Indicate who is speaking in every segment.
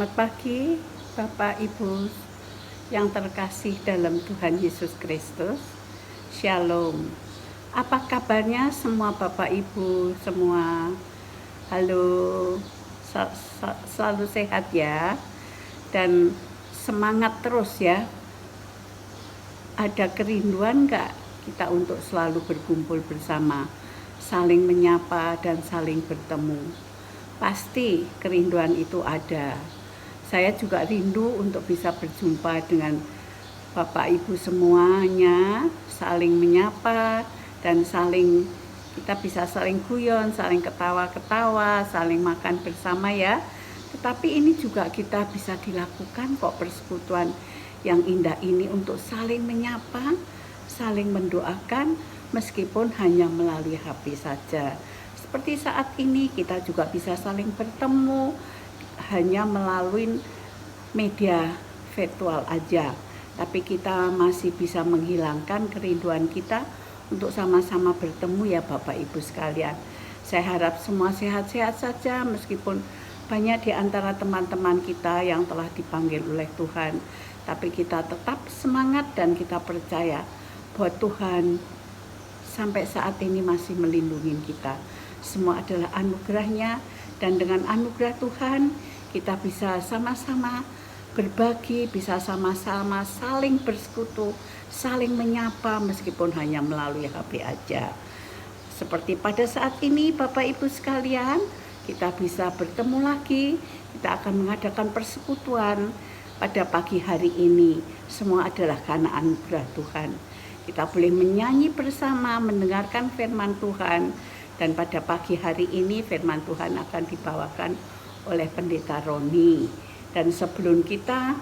Speaker 1: Selamat pagi, Bapak Ibu yang terkasih dalam Tuhan Yesus Kristus. Shalom. Apa kabarnya semua Bapak Ibu semua? Halo, selalu sehat ya. Dan semangat terus ya. Ada kerinduan enggak kita untuk selalu berkumpul bersama, saling menyapa dan saling bertemu? Pasti kerinduan itu ada. Saya juga rindu untuk bisa berjumpa dengan Bapak Ibu semuanya, saling menyapa dan kita bisa saling guyon, saling ketawa-ketawa, saling makan bersama ya. Tetapi ini juga kita bisa dilakukan kok, persekutuan yang indah ini, untuk saling menyapa, saling mendoakan meskipun hanya melalui HP saja. Seperti saat ini kita juga bisa saling bertemu hanya melalui media virtual aja, tapi kita masih bisa menghilangkan kerinduan kita untuk sama-sama bertemu ya Bapak Ibu sekalian. Saya harap semua sehat-sehat saja, meskipun banyak di antara teman-teman kita yang telah dipanggil oleh Tuhan, tapi kita tetap semangat dan kita percaya bahwa Tuhan sampai saat ini masih melindungi kita. Semua adalah anugerah-Nya, dan dengan anugerah Tuhan kita bisa sama-sama berbagi, bisa sama-sama saling bersekutu, saling menyapa meskipun hanya melalui HP aja. Seperti pada saat ini Bapak Ibu sekalian, kita bisa bertemu lagi, kita akan mengadakan persekutuan pada pagi hari ini. Semua adalah karena anugerah Tuhan. Kita boleh menyanyi bersama, mendengarkan firman Tuhan, dan pada pagi hari ini firman Tuhan akan dibawakan oleh Pendeta Roni. Dan sebelum kita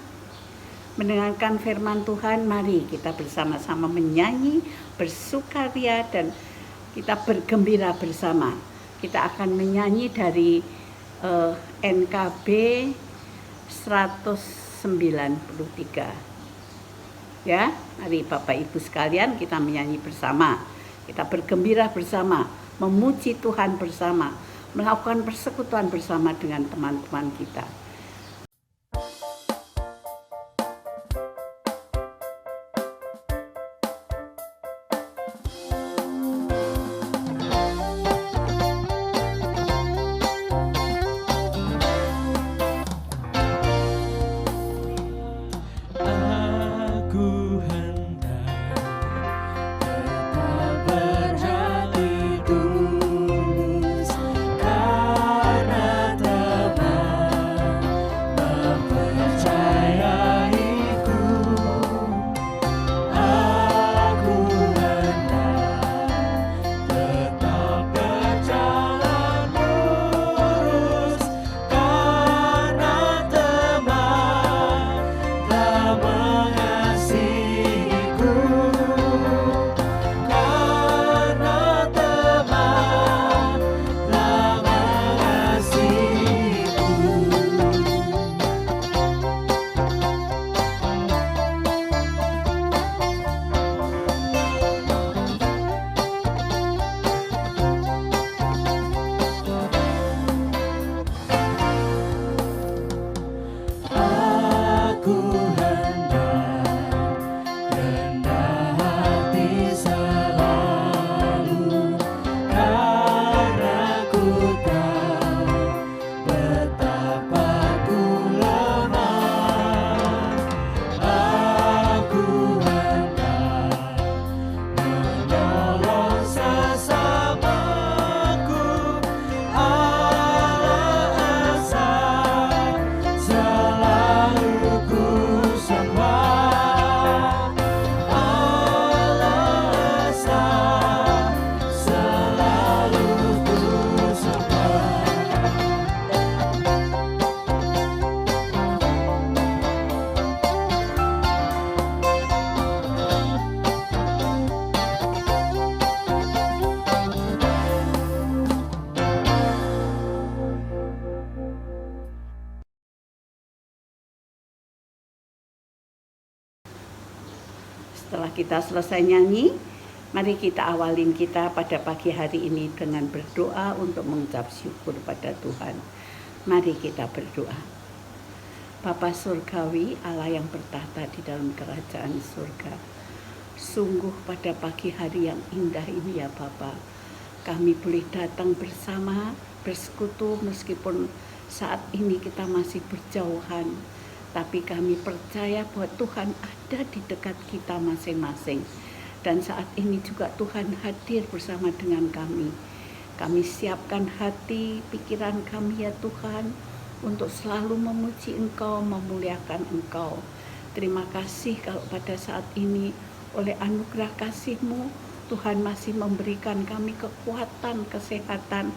Speaker 1: mendengarkan firman Tuhan, mari kita bersama-sama menyanyi, bersukaria, dan kita bergembira bersama. Kita akan menyanyi dari NKB 193. Ya, mari Bapak Ibu sekalian kita menyanyi bersama. Kita bergembira bersama, memuji Tuhan bersama, melakukan persekutuan bersama dengan teman-teman kita. Setelah kita selesai nyanyi, mari kita awalin kita pada pagi hari ini dengan berdoa untuk mengucap syukur pada Tuhan. Mari kita berdoa. Bapa Surgawi, Allah yang bertahta di dalam kerajaan surga. Sungguh pada pagi hari yang indah ini ya Bapa, kami boleh datang bersama, bersekutu meskipun saat ini kita masih berjauhan. Tapi kami percaya bahwa Tuhan ada di dekat kita masing-masing. Dan saat ini juga Tuhan hadir bersama dengan kami. Kami siapkan hati, pikiran kami ya Tuhan, untuk selalu memuji Engkau, memuliakan Engkau. Terima kasih kalau pada saat ini oleh anugerah kasih-Mu, Tuhan masih memberikan kami kekuatan, kesehatan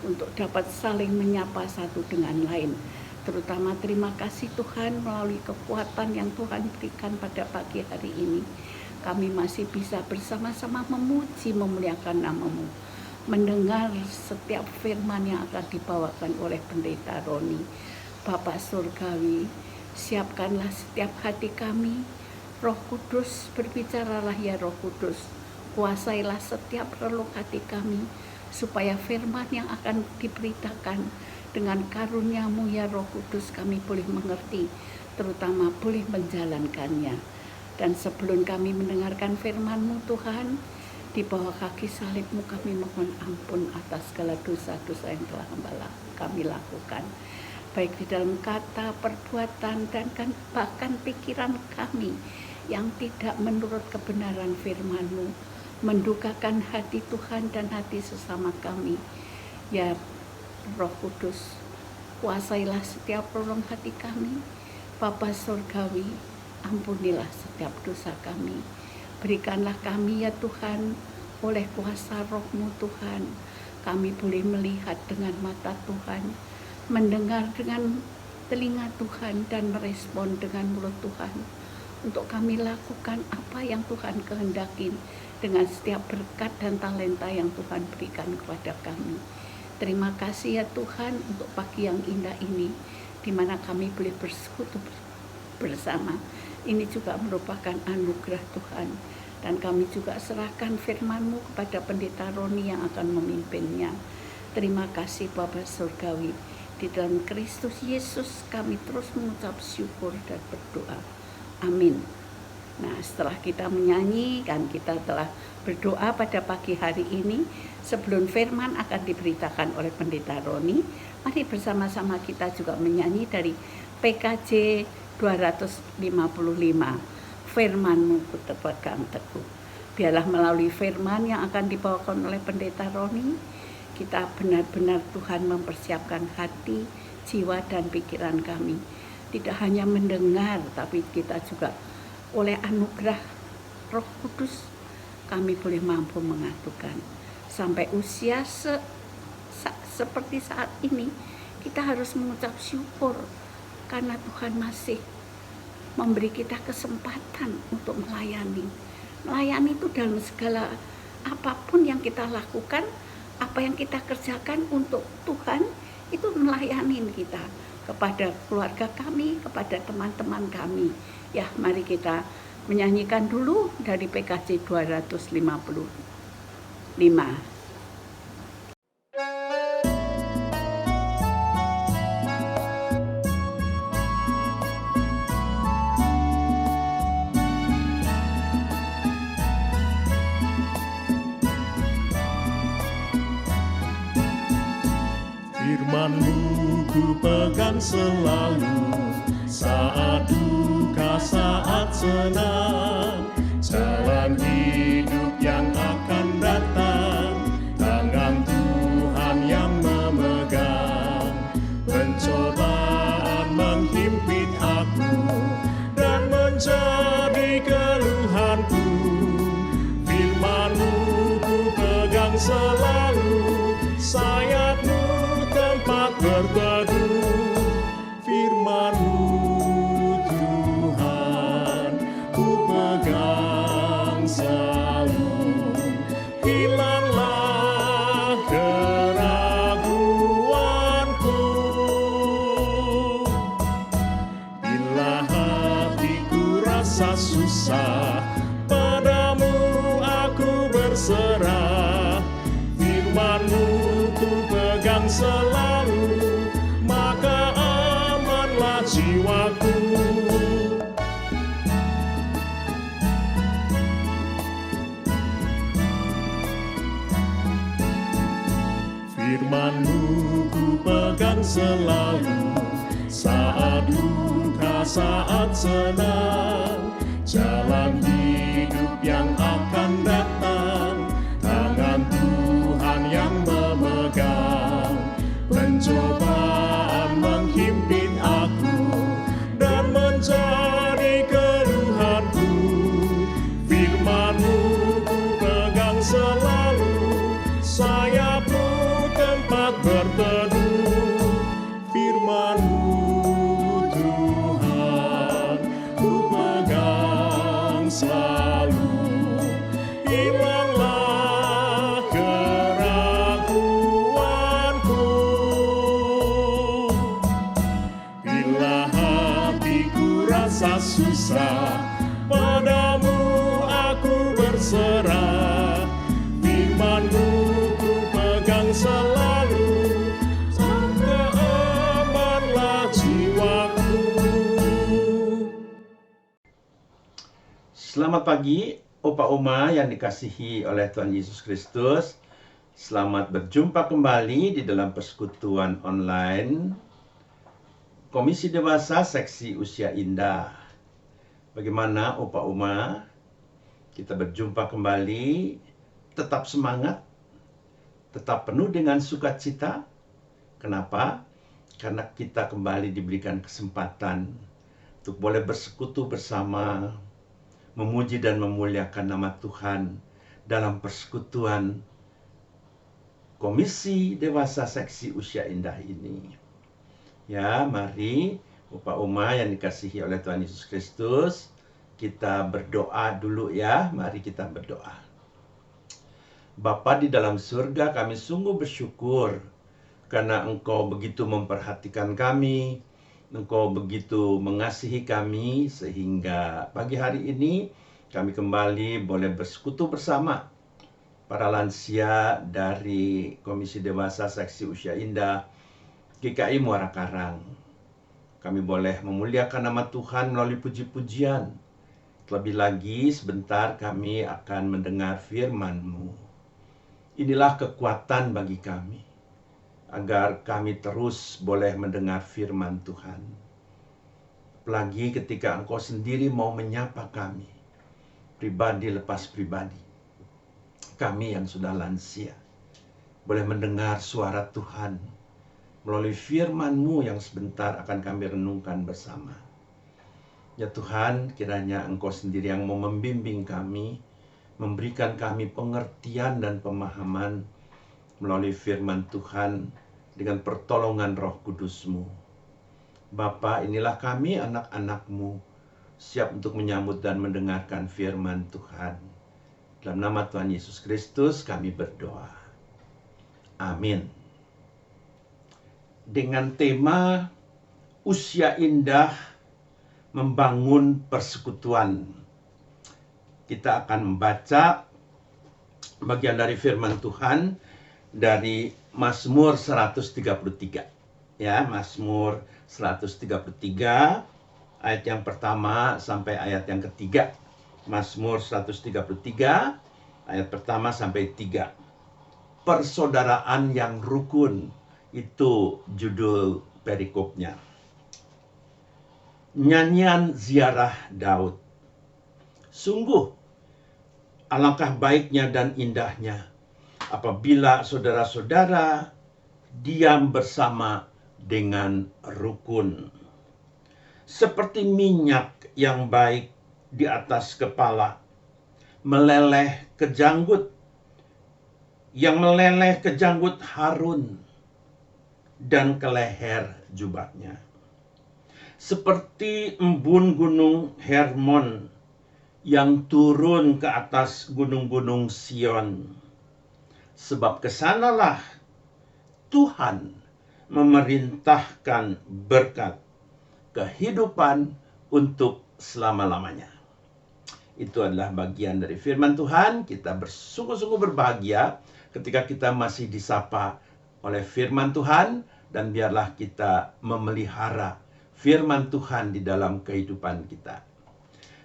Speaker 1: untuk dapat saling menyapa satu dengan lain. Terutama terima kasih Tuhan melalui kekuatan yang Tuhan berikan pada pagi hari ini. Kami masih bisa bersama-sama memuji, memuliakan nama-Mu, mendengar setiap firman yang akan dibawakan oleh Pendeta Roni. Bapak Surgawi, siapkanlah setiap hati kami. Roh Kudus, berbicaralah ya Roh Kudus. Kuasailah setiap relung hati kami, supaya firman yang akan diberitakan dengan karunia-Mu ya Roh Kudus kami boleh mengerti, terutama boleh menjalankannya. Dan sebelum kami mendengarkan firman-Mu Tuhan, di bawah kaki salib-Mu kami mohon ampun atas segala dosa-dosa yang telah kami lakukan. Baik di dalam kata, perbuatan, dan bahkan pikiran kami yang tidak menurut kebenaran firman-Mu, mendukakan hati Tuhan dan hati sesama kami. Ya Roh Kudus, kuasailah setiap relung hati kami. Bapa Surgawi, ampunilah setiap dosa kami. Berikanlah kami ya Tuhan, oleh kuasa Roh-Mu Tuhan, kami boleh melihat dengan mata Tuhan, mendengar dengan telinga Tuhan, dan merespon dengan mulut Tuhan, untuk kami lakukan apa yang Tuhan kehendaki dengan setiap berkat dan talenta yang Tuhan berikan kepada kami. Terima kasih ya Tuhan untuk pagi yang indah ini, di mana kami boleh bersekutu bersama. Ini juga merupakan anugerah Tuhan, dan kami juga serahkan firman-Mu kepada Pendeta Roni yang akan memimpinnya. Terima kasih Bapa Surgawi, di dalam Kristus Yesus kami terus mengucap syukur dan berdoa. Amin. Nah, setelah kita menyanyi, kan kita telah berdoa pada pagi hari ini. Sebelum firman akan diberitakan oleh Pendeta Roni, mari bersama-sama kita juga menyanyi dari PKJ 255, firman-Mu ku terpegang teguh. Biarlah melalui firman yang akan dibawakan oleh Pendeta Roni, kita benar-benar Tuhan mempersiapkan hati, jiwa, dan pikiran kami. Tidak hanya mendengar, tapi kita juga oleh anugerah Roh Kudus, kami boleh mampu mengatukan. Sampai usia seperti saat ini, kita harus mengucap syukur, karena Tuhan masih memberi kita kesempatan untuk melayani. Melayani itu dalam segala apapun yang kita lakukan, apa yang kita kerjakan untuk Tuhan, itu melayani kita kepada keluarga kami, kepada teman-teman kami. Ya, mari kita menyanyikan dulu dari PKJ 255.
Speaker 2: Firman-Mu ku pegang selalu, saat duka, saat senang, jalan hidup yang akan datang, tangan Tuhan yang memegang. Pencobaan menghimpit aku dan menjadi keluhanku, firman-Mu ku pegang selalu, sayap-Mu tempat berteduh. Firman-Mu Tuhan ku pegang selalu, hilanglah keraguanku. Bila hatiku rasa susah, padamu aku berserah. Firman-Mu ku pegang selalu, maka amanlah jiwaku. Firman-Mu ku pegang selalu, saat duka, saat senang, jalan hidup yang akan datang, tangan Tuhan yang memegang. Pencobaan menghimpit aku dan menjadi keluhanku, Firman-Mu ku pegang selalu, sayap-Mu tempat berteduh. Firman-Mu Tuhan ku pegang selalu, hilanglah keraguanku. Bila hatiku rasa susah, padamu aku berserah. Firman-Mu ku pegang selalu, maka amanlah jiwaku.
Speaker 3: Selamat pagi, Opa Oma yang dikasihi oleh Tuhan Yesus Kristus. Selamat berjumpa kembali di dalam persekutuan online Komisi Dewasa Seksi Usia Indah. Bagaimana Opa Oma? Kita berjumpa kembali, tetap semangat, tetap penuh dengan sukacita. Kenapa? Karena kita kembali diberikan kesempatan untuk boleh bersekutu bersama, memuji dan memuliakan nama Tuhan dalam persekutuan Komisi Dewasa Seksi Usia Indah ini. Ya, mari Opa Oma yang dikasihi oleh Tuhan Yesus Kristus, kita berdoa dulu ya. Mari kita berdoa. Bapa di dalam surga, kami sungguh bersyukur karena Engkau begitu memperhatikan kami, Engkau begitu mengasihi kami, sehingga pagi hari ini kami kembali boleh bersekutu bersama para lansia dari Komisi Dewasa Seksi Usia Indah GKI Muara Karang. Kami boleh memuliakan nama Tuhan melalui puji-pujian. Terlebih lagi sebentar kami akan mendengar firman-Mu. Inilah kekuatan bagi kami, agar kami terus boleh mendengar firman Tuhan. Apalagi ketika Engkau sendiri mau menyapa kami, pribadi lepas pribadi. Kami yang sudah lansia, boleh mendengar suara Tuhan melalui firman-Mu yang sebentar akan kami renungkan bersama. Ya Tuhan, kiranya Engkau sendiri yang mau membimbing kami, memberikan kami pengertian dan pemahaman melalui firman Tuhan dengan pertolongan Roh Kudus-Mu. Bapa, inilah kami anak-anak-Mu, siap untuk menyambut dan mendengarkan firman Tuhan. Dalam nama Tuhan Yesus Kristus kami berdoa. Amin. Dengan tema Usia Indah Membangun Persekutuan, kita akan membaca bagian dari firman Tuhan dari Mazmur 133. Ya, Mazmur 133 ayat yang pertama sampai ayat yang ketiga. Mazmur 133 ayat pertama sampai 3. Persaudaraan yang rukun, itu judul perikopnya. Nyanyian ziarah Daud. Sungguh alangkah baiknya dan indahnya apabila saudara-saudara diam bersama dengan rukun. Seperti minyak yang baik di atas kepala, meleleh ke janggut, yang meleleh ke janggut Harun dan ke leher jubahnya. Seperti embun gunung Hermon yang turun ke atas gunung-gunung Sion. Sebab kesanalah Tuhan memerintahkan berkat kehidupan untuk selama-lamanya. Itu adalah bagian dari firman Tuhan. Kita bersungguh-sungguh berbahagia ketika kita masih disapa oleh firman Tuhan, dan biarlah kita memelihara firman Tuhan di dalam kehidupan kita.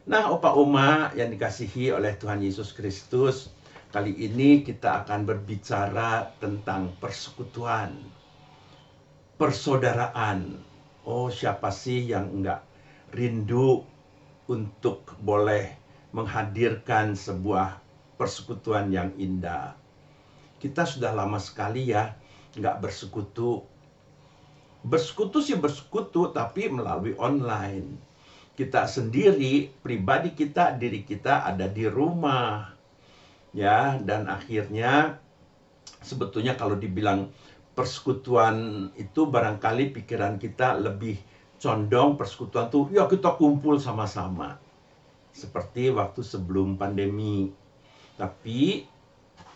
Speaker 3: Nah, Opa Oma yang dikasihi oleh Tuhan Yesus Kristus, Kali ini kita akan berbicara tentang persekutuan, persaudaraan. Oh, siapa sih yang enggak rindu untuk boleh menghadirkan sebuah persekutuan yang indah? Kita sudah lama sekali ya nggak bersekutu. Bersekutu sih bersekutu, tapi melalui online. Kita sendiri, pribadi kita, diri kita ada di rumah. Ya, dan akhirnya sebetulnya kalau dibilang persekutuan itu barangkali pikiran kita lebih condong persekutuan tuh ya kita kumpul sama-sama. Seperti waktu sebelum pandemi. Tapi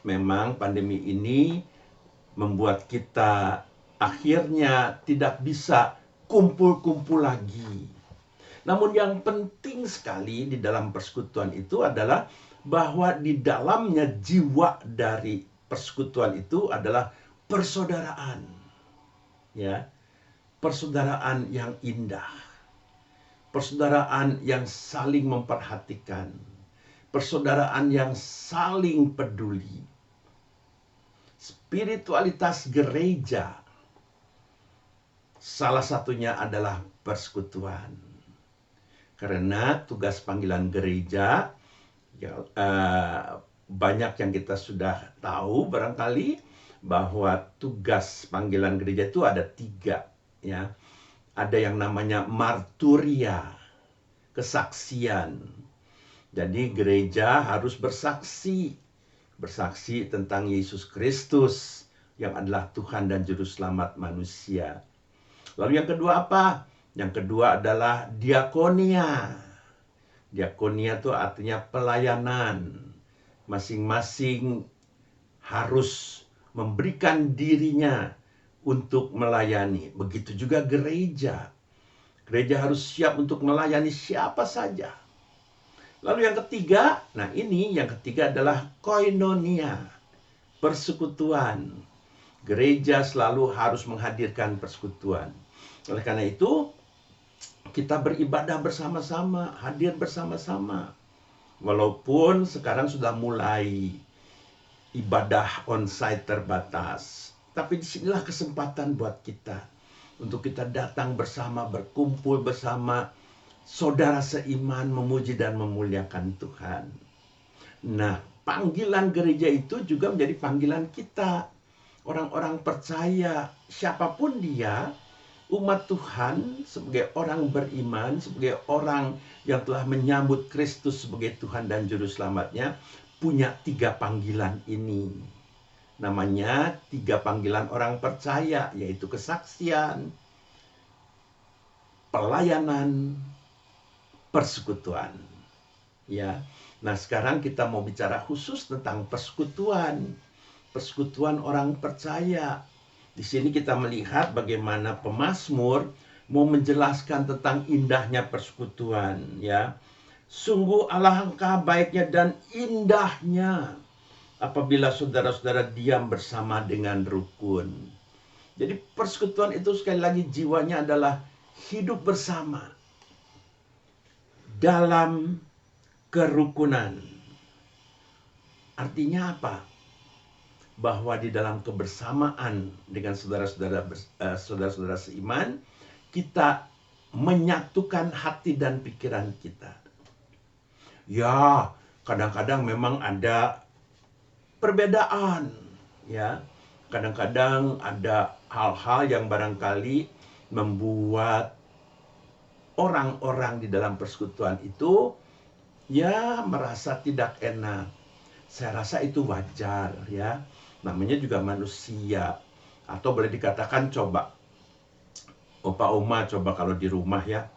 Speaker 3: memang pandemi ini membuat kita akhirnya tidak bisa kumpul-kumpul lagi. Namun yang penting sekali di dalam persekutuan itu adalah bahwa di dalamnya jiwa dari persekutuan itu adalah persaudaraan. Ya. Persaudaraan yang indah. Persaudaraan yang saling memperhatikan. Persaudaraan yang saling peduli. Spiritualitas gereja salah satunya adalah persekutuan. Karena tugas panggilan gereja ya, banyak yang kita sudah tahu barangkali bahwa tugas panggilan gereja itu ada 3 ya. Ada yang namanya marturia, kesaksian. Jadi gereja harus bersaksi tentang Yesus Kristus yang adalah Tuhan dan Juru Selamat manusia. Lalu yang kedua apa? Yang kedua adalah diakonia. Diakonia itu artinya pelayanan. Masing-masing harus memberikan dirinya untuk melayani. Begitu juga gereja. Gereja harus siap untuk melayani siapa saja. Lalu yang ketiga, yang ketiga adalah koinonia, persekutuan. Gereja selalu harus menghadirkan persekutuan. Oleh karena itu, kita beribadah bersama-sama, hadir bersama-sama. Walaupun sekarang sudah mulai ibadah onsite terbatas, tapi disinilah kesempatan buat kita untuk kita datang bersama, berkumpul bersama, saudara seiman memuji dan memuliakan Tuhan. Nah, panggilan gereja itu juga menjadi panggilan kita. Orang-orang percaya, siapapun dia, umat Tuhan sebagai orang beriman, sebagai orang yang telah menyambut Kristus sebagai Tuhan dan Juru Selamatnya, punya 3 panggilan ini. Namanya 3 panggilan orang percaya, yaitu kesaksian, pelayanan, persekutuan. Ya. Nah, sekarang kita mau bicara khusus tentang persekutuan. Persekutuan orang percaya. Di sini kita melihat bagaimana pemazmur mau menjelaskan tentang indahnya persekutuan, ya. Sungguh alangkah baiknya dan indahnya apabila saudara-saudara diam bersama dengan rukun. Jadi persekutuan itu sekali lagi jiwanya adalah hidup bersama dalam kerukunan. Artinya apa? Bahwa di dalam kebersamaan dengan saudara-saudara seiman, kita menyatukan hati dan pikiran kita. Ya, kadang-kadang memang ada perbedaan, ya. Kadang-kadang ada hal-hal yang barangkali membuat orang-orang di dalam persekutuan itu ya merasa tidak enak. Saya rasa itu wajar, ya. Namanya juga manusia. Atau boleh dikatakan coba Opa Oma coba kalau di rumah ya,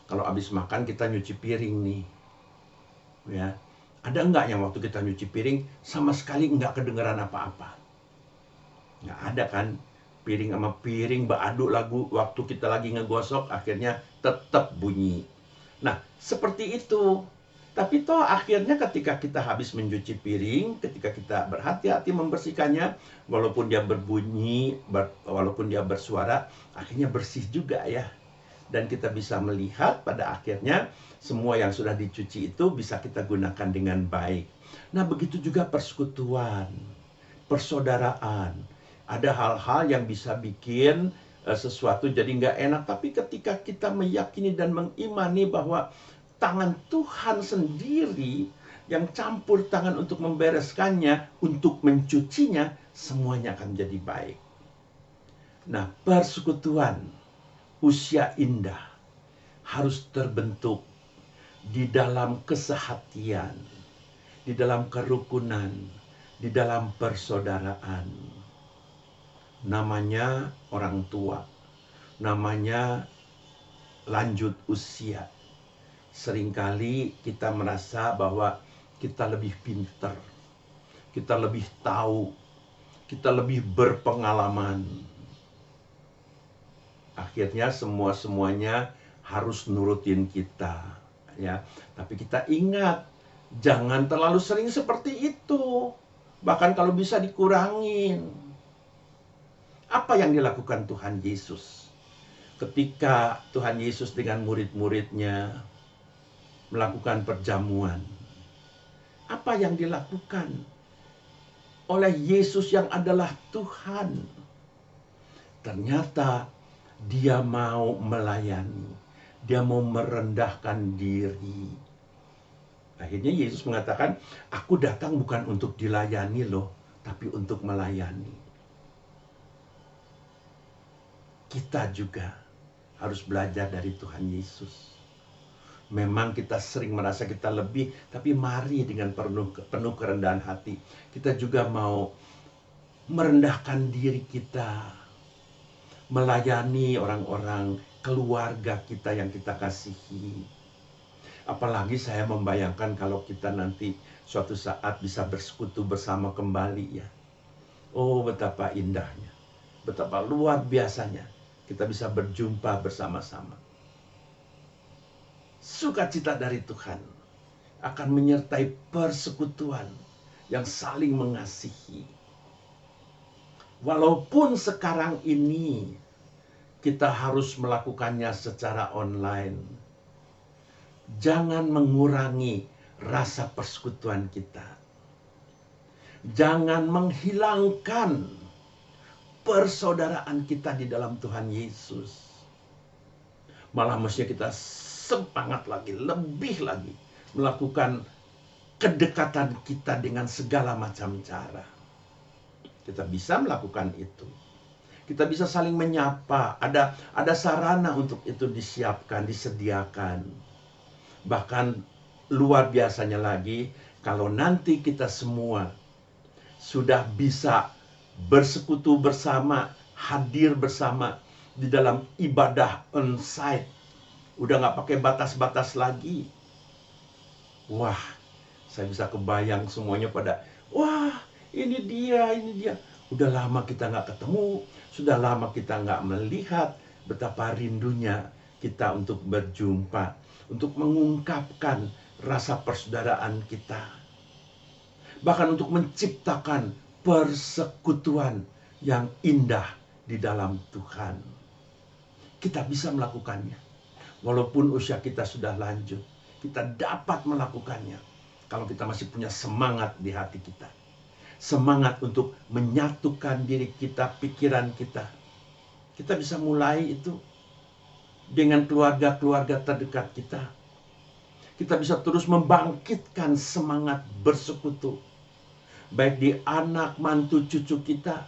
Speaker 3: kalau habis makan kita nyuci piring nih, ya, ada enggak yang waktu kita nyuci piring sama sekali enggak kedengeran apa-apa? Nggak ada kan? Piring sama piring beraduk lagu waktu kita lagi ngegosok akhirnya tetap bunyi. Nah, seperti itu. Tapi toh akhirnya ketika kita habis mencuci piring, ketika kita berhati-hati membersihkannya, walaupun dia berbunyi, walaupun dia bersuara, akhirnya bersih juga ya. Dan kita bisa melihat pada akhirnya semua yang sudah dicuci itu bisa kita gunakan dengan baik. Nah, begitu juga persekutuan, persaudaraan. Ada hal-hal yang bisa bikin sesuatu jadi nggak enak. Tapi ketika kita meyakini dan mengimani bahwa tangan Tuhan sendiri yang campur tangan untuk membereskannya, untuk mencucinya, semuanya akan jadi baik. Nah, persekutuan usia indah harus terbentuk di dalam kesehatian, di dalam kerukunan, di dalam persaudaraan. Namanya orang tua, namanya lanjut usia. Seringkali kita merasa bahwa kita lebih pintar, kita lebih tahu, kita lebih berpengalaman. Akhirnya semuanya harus nurutin kita, ya. Tapi kita ingat, jangan terlalu sering seperti itu. Bahkan kalau bisa dikurangin. Apa yang dilakukan Tuhan Yesus ketika Tuhan Yesus dengan murid-muridnya melakukan perjamuan? Apa yang dilakukan oleh Yesus yang adalah Tuhan? Ternyata dia mau melayani, dia mau merendahkan diri. Akhirnya Yesus mengatakan, aku datang bukan untuk dilayani loh, tapi untuk melayani. Kita juga harus belajar dari Tuhan Yesus. Memang kita sering merasa kita lebih, tapi mari dengan penuh kerendahan hati. Kita juga mau merendahkan diri kita, melayani orang-orang, keluarga kita yang kita kasihi. Apalagi saya membayangkan kalau kita nanti suatu saat bisa bersekutu bersama kembali, ya. Oh, betapa indahnya, betapa luar biasanya kita bisa berjumpa bersama-sama. Sukacita dari Tuhan akan menyertai persekutuan yang saling mengasihi. Walaupun sekarang ini kita harus melakukannya secara online, jangan mengurangi rasa persekutuan kita. Jangan menghilangkan persaudaraan kita di dalam Tuhan Yesus. Malah mestinya kita semangat lagi, lebih lagi melakukan kedekatan kita dengan segala macam cara. Kita bisa melakukan itu. Kita bisa saling menyapa. Ada sarana untuk itu disiapkan, disediakan. Bahkan luar biasanya lagi kalau nanti kita semua sudah bisa bersekutu bersama, hadir bersama di dalam ibadah onsite. Udah gak pakai batas-batas lagi. Wah, saya bisa kebayang semuanya pada, wah, ini dia. Udah lama kita gak ketemu, sudah lama kita gak melihat. Betapa rindunya kita untuk berjumpa, untuk mengungkapkan rasa persaudaraan kita. Bahkan untuk menciptakan persekutuan yang indah di dalam Tuhan. Kita bisa melakukannya. Walaupun usia kita sudah lanjut, kita dapat melakukannya. Kalau kita masih punya semangat di hati kita. Semangat untuk menyatukan diri kita, pikiran kita. Kita bisa mulai itu dengan keluarga-keluarga terdekat kita. Kita bisa terus membangkitkan semangat bersekutu. Baik di anak, mantu, cucu kita,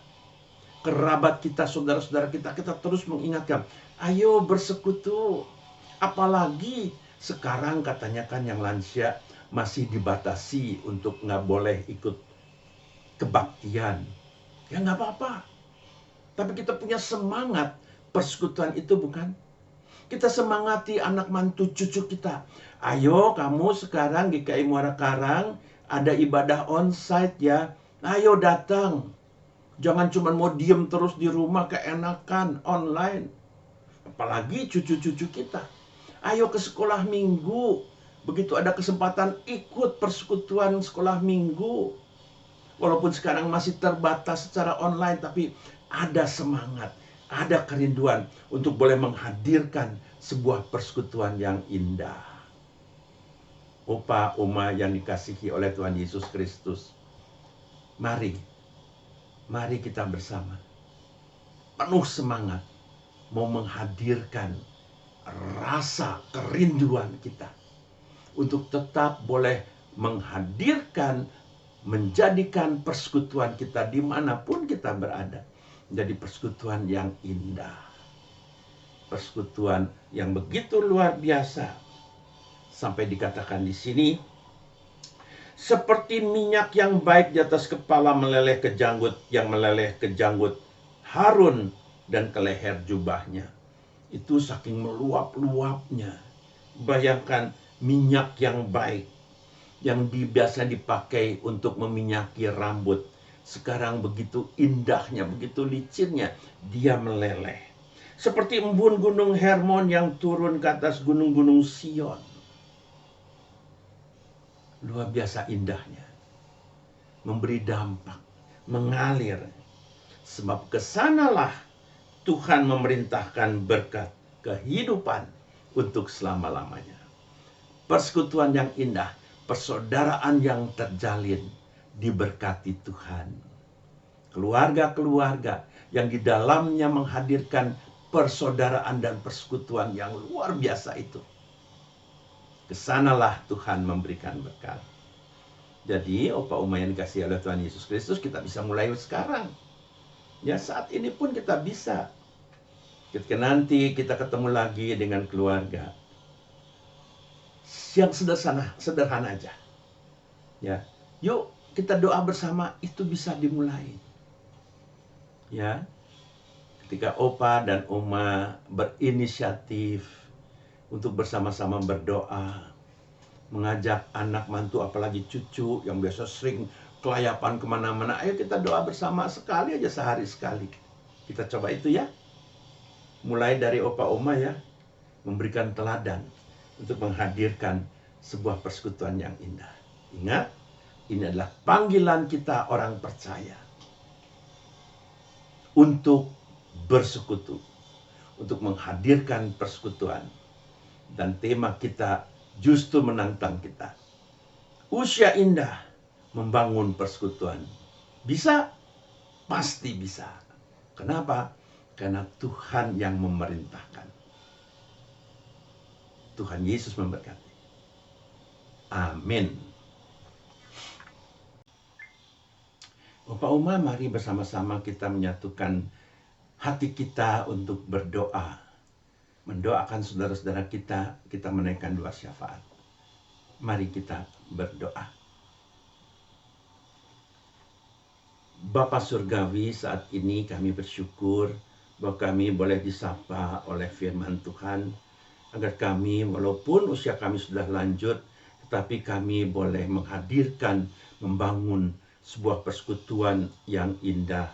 Speaker 3: kerabat kita, saudara-saudara kita, kita terus mengingatkan, ayo bersekutu. Apalagi sekarang katanya kan yang lansia masih dibatasi untuk nggak boleh ikut kebaktian. Ya nggak apa-apa. Tapi kita punya semangat persekutuan itu, bukan? Kita semangati anak mantu cucu kita. Ayo kamu sekarang GKI Muara Karang ada ibadah onsite ya. Ayo datang. Jangan cuma mau diem terus di rumah keenakan online. Apalagi cucu-cucu kita. Ayo ke sekolah minggu. Begitu ada kesempatan ikut persekutuan sekolah minggu. Walaupun sekarang masih terbatas secara online, tapi ada semangat, ada kerinduan untuk boleh menghadirkan sebuah persekutuan yang indah. Opa, Oma yang dikasihi oleh Tuhan Yesus Kristus. Mari kita bersama penuh semangat mau menghadirkan rasa kerinduan kita untuk tetap boleh menghadirkan, menjadikan persekutuan kita dimanapun kita berada menjadi persekutuan yang indah, persekutuan yang begitu luar biasa, sampai dikatakan di sini, seperti minyak yang baik di atas kepala meleleh ke janggut, yang meleleh ke janggut Harun dan ke leher jubahnya. Itu saking meluap-luapnya. Bayangkan minyak yang baik, yang biasa dipakai untuk meminyaki rambut. Sekarang begitu indahnya, begitu licinnya, dia meleleh. Seperti embun gunung Hermon yang turun ke atas gunung-gunung Sion. Luar biasa indahnya, memberi dampak, mengalir. Sebab kesanalah Tuhan memerintahkan berkat kehidupan untuk selama-lamanya. Persekutuan yang indah, persaudaraan yang terjalin, diberkati Tuhan. Keluarga-keluarga yang di dalamnya menghadirkan persaudaraan dan persekutuan yang luar biasa itu. Kesanalah Tuhan memberikan berkat. Jadi, Opa Uma yang dikasihi oleh Tuhan Yesus Kristus, kita bisa mulai sekarang. Ya, saat ini pun kita bisa. Ketika nanti kita ketemu lagi dengan keluarga, yang sederhana aja. Ya, yuk kita doa bersama, itu bisa dimulai. Ya, ketika Opa dan Oma berinisiatif untuk bersama-sama berdoa, mengajak anak mantu apalagi cucu yang biasa sering kelayapan kemana-mana, ayo kita doa bersama sekali aja, sehari sekali. Kita coba itu ya. Mulai dari Opa Oma ya, memberikan teladan untuk menghadirkan sebuah persekutuan yang indah. Ingat, ini adalah panggilan kita orang percaya untuk bersekutu, untuk menghadirkan persekutuan. Dan tema kita justru menantang kita. Usia indah membangun persekutuan. Bisa? Pasti bisa. Kenapa? Karena Tuhan yang memerintahkan. Tuhan Yesus memberkati. Amin. Opa Uma, mari bersama-sama kita menyatukan hati kita untuk berdoa. Mendoakan saudara-saudara kita, kita menaikkan doa syafaat. Mari kita berdoa. Bapa Surgawi, saat ini kami bersyukur bahwa kami boleh disapa oleh firman Tuhan, agar kami walaupun usia kami sudah lanjut, tetapi kami boleh menghadirkan, membangun sebuah persekutuan yang indah.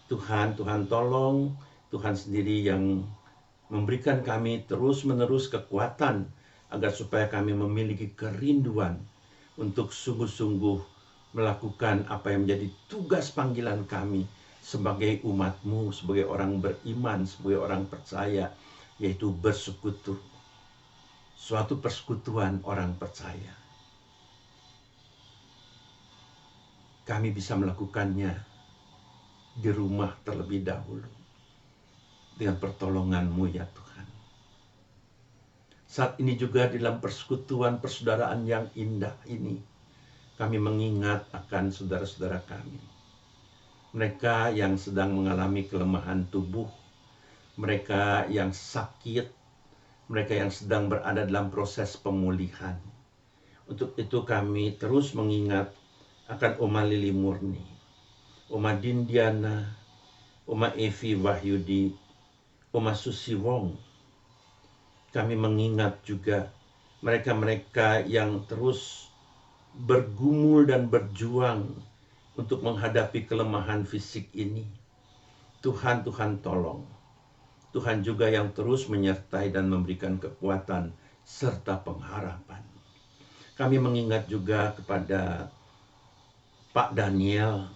Speaker 3: Tuhan tolong, Tuhan sendiri yang memberikan kami terus-menerus kekuatan agar supaya kami memiliki kerinduan untuk sungguh-sungguh melakukan apa yang menjadi tugas panggilan kami sebagai umat-Mu, sebagai orang beriman, sebagai orang percaya, yaitu bersekutu. Suatu persekutuan orang percaya. Kami bisa melakukannya di rumah terlebih dahulu, dengan pertolongan-Mu ya Tuhan. Saat ini juga dalam persekutuan persaudaraan yang indah ini, kami mengingat akan saudara-saudara kami. Mereka yang sedang mengalami kelemahan tubuh, mereka yang sakit, mereka yang sedang berada dalam proses pemulihan. Untuk itu kami terus mengingat akan Oma Lili Murni, Oma Dindiana, Oma Evi Wahyudi, Oma Susi Wong. Kami mengingat juga mereka-mereka yang terus bergumul dan berjuang untuk menghadapi kelemahan fisik ini. Tuhan tolong. Tuhan juga yang terus menyertai dan memberikan kekuatan serta pengharapan. Kami mengingat juga kepada Pak Daniel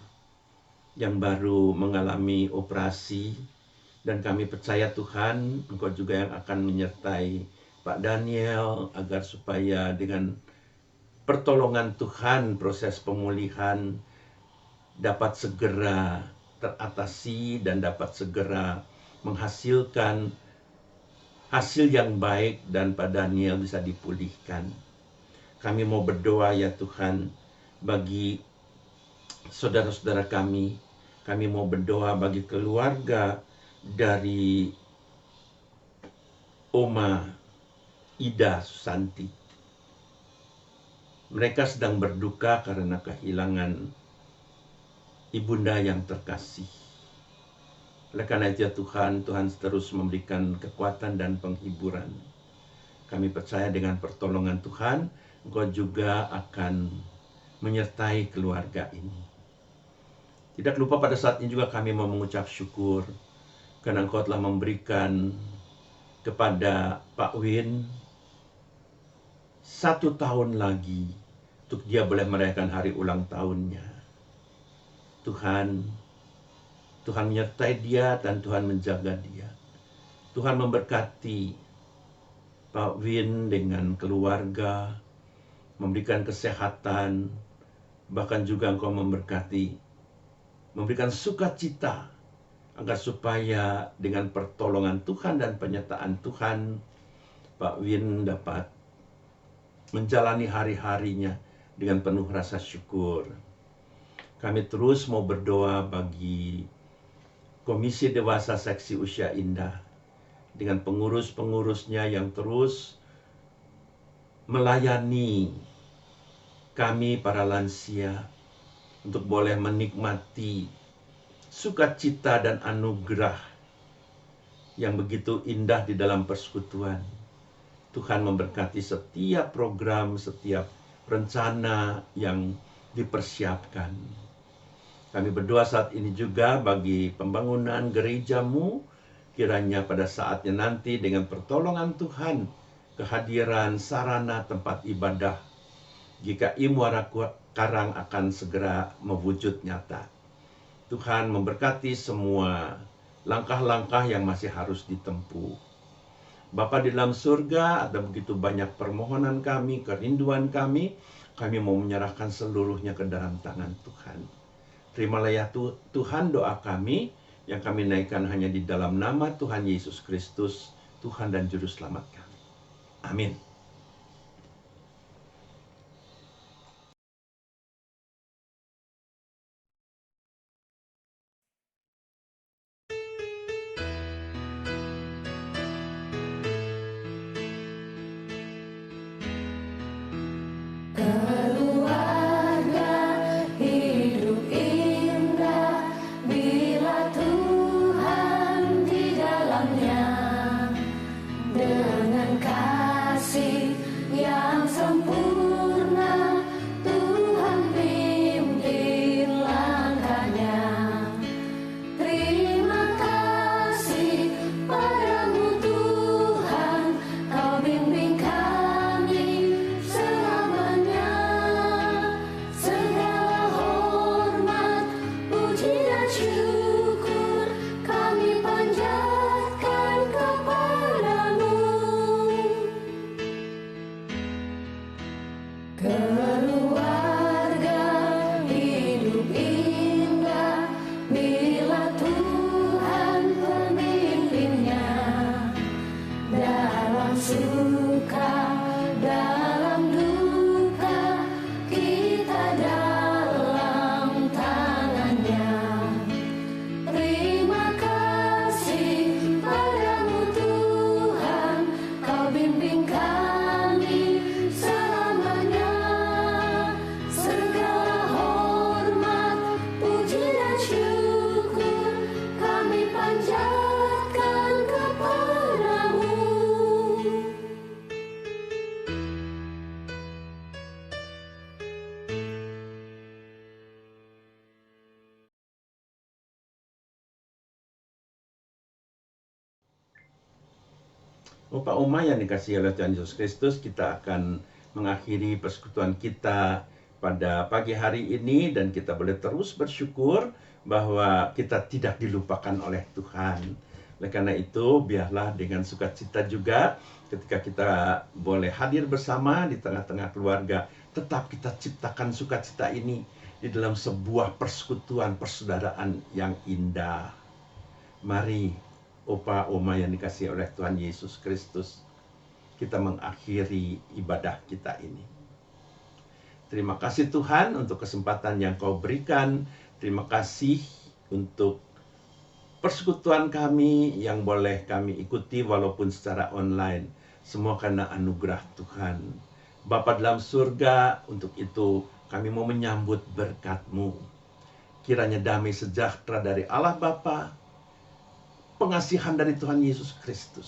Speaker 3: yang baru mengalami operasi, dan kami percaya Tuhan, Engkau juga yang akan menyertai Pak Daniel agar supaya dengan pertolongan Tuhan, proses pemulihan dapat segera teratasi dan dapat segera menghasilkan hasil yang baik dan Pak Daniel bisa dipulihkan. Kami mau berdoa ya Tuhan bagi saudara-saudara kami. Kami mau berdoa bagi keluarga dari Oma Ida Susanti. Mereka sedang berduka karena kehilangan ibunda yang terkasih. Oleh karena itu ya Tuhan, Tuhan terus memberikan kekuatan dan penghiburan. Kami percaya dengan pertolongan Tuhan, Engkau juga akan menyertai keluarga ini. Tidak lupa pada saat ini juga kami mau mengucap syukur karena Engkau telah memberikan kepada Pak Win 1 tahun lagi untuk dia boleh merayakan hari ulang tahunnya. Tuhan menyertai dia dan Tuhan menjaga dia. Tuhan memberkati Pak Win dengan keluarga, memberikan kesehatan, bahkan juga Engkau memberkati, memberikan sukacita, agar supaya dengan pertolongan Tuhan dan penyertaan Tuhan, Pak Win dapat menjalani hari-harinya dengan penuh rasa syukur. Kami terus mau berdoa bagi Komisi Dewasa Seksi Usia Indah dengan pengurus-pengurusnya yang terus melayani kami para lansia untuk boleh menikmati sukacita dan anugerah yang begitu indah di dalam persekutuan. Tuhan memberkati setiap program, setiap rencana yang dipersiapkan. Kami berdoa saat ini juga bagi pembangunan gerejamu, kiranya pada saatnya nanti dengan pertolongan Tuhan, kehadiran sarana tempat ibadah GKI Muara Karang akan segera mewujud nyata. Tuhan memberkati semua langkah-langkah yang masih harus ditempuh. Bapa di dalam surga, ada begitu banyak permohonan kami, kerinduan kami mau menyerahkan seluruhnya ke dalam tangan Tuhan. Terimalah ya Tuhan doa kami, yang kami naikkan hanya di dalam nama Tuhan Yesus Kristus, Tuhan dan Juru Selamat kami. Amin. Bapak Uma yang dikasihi oleh Tuhan Yesus Kristus, kita akan mengakhiri persekutuan kita pada pagi hari ini dan kita boleh terus bersyukur bahwa kita tidak dilupakan oleh Tuhan. Oleh karena itu, biarlah dengan sukacita juga ketika kita boleh hadir bersama di tengah-tengah keluarga tetap kita ciptakan sukacita ini di dalam sebuah persekutuan persaudaraan yang indah. Mari, Opa Oma yang dikasihi oleh Tuhan Yesus Kristus, kita mengakhiri ibadah kita ini. Terima kasih Tuhan untuk kesempatan yang Kau berikan. Terima kasih untuk persekutuan kami yang boleh kami ikuti walaupun secara online. Semua karena anugerah Tuhan. Bapa dalam surga, untuk itu kami mau menyambut berkat-Mu. Kiranya damai sejahtera dari Allah Bapa, pengasihan dari Tuhan Yesus Kristus,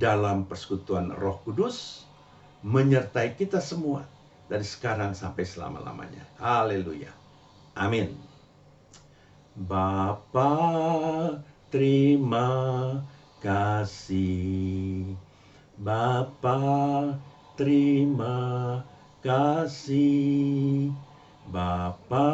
Speaker 3: dalam persekutuan Roh Kudus, menyertai kita semua dari sekarang sampai selama-lamanya. Haleluya. Amin. Bapa, terima kasih. Bapa, terima kasih. Bapa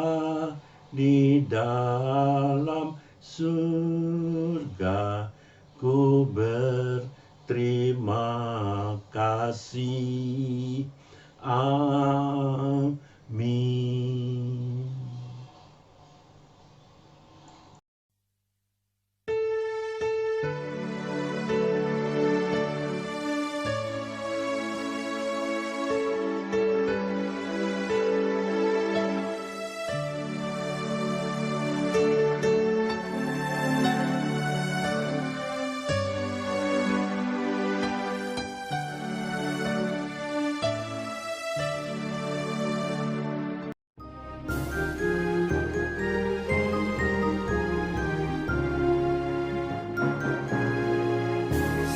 Speaker 3: di dalam surga, ku berterima kasih. Amin.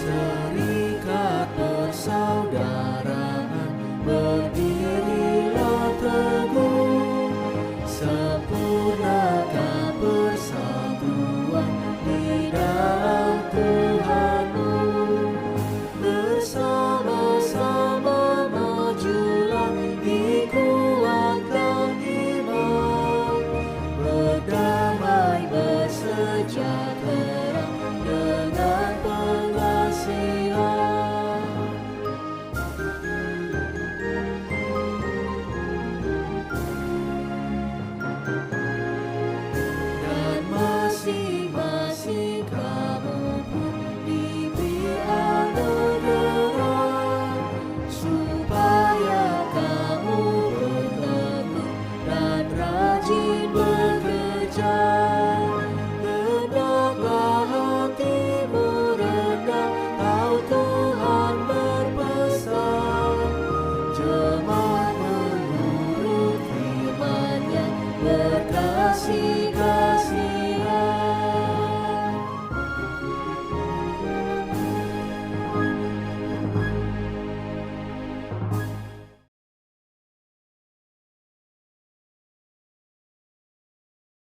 Speaker 4: Serikat persaudaraan, berdirilah teguh, sempurnakan persatuan di dalam Tuhanmu. Bersama-sama majulah, dikuatkan iman, berdamai bersejahtera dengan pengasihan. Dan masing-masing kamu pun diberi anugerah, supaya kamu bertekun dan rajin bekerja. Hendaklah hatimu rendah, tahu Tuhan berpesan, jemaat menurut firman-Nya berkasih.